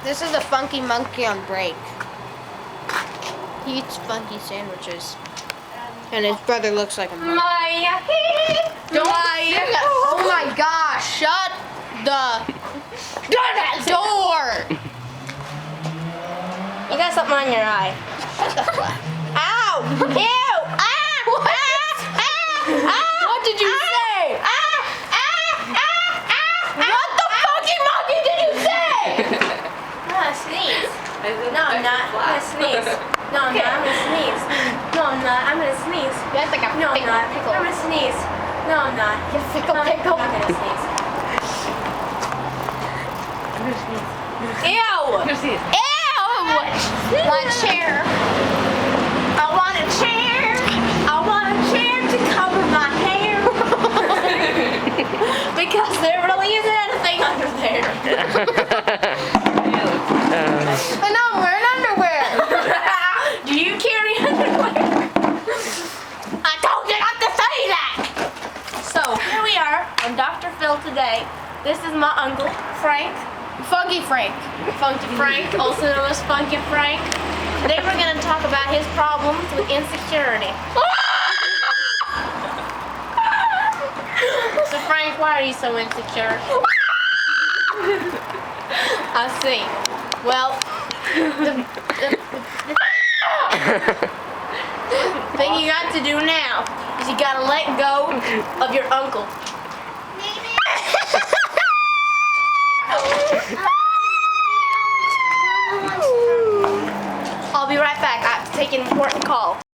This is a funky monkey on break. He eats funky sandwiches. And his brother looks like a monkey. Oh my gosh, shut the door! You got something on your eye. Ow! Ew! Ah! What? What did you say? What the fucking monkey did you say? I'm gonna sneeze. No, I'm not. I'm gonna sneeze. No, I'm not. I'm gonna sneeze. No, I'm not. I'm gonna sneeze. That's like a No, I'm not. pickle. I'm gonna sneeze. No, I'm not. Pickle. I'm not gonna sneeze. Ew! Ew! My chair. I want a chair. I want a chair to cover my hair. Because there really isn't anything under there. And I'm wearing underwear. Do you carry underwear? I told you not to say that. So here we are on Dr. Phil today. This is my uncle Frank. Funky Frank. Funky Frank, also known as Funky Frank. Today we're going to talk about his problems with insecurity. So Frank, why are you so insecure? I see. Well, the thing you got to do now is you got to let go of your uncle. I'll be right back. I have to take an important call.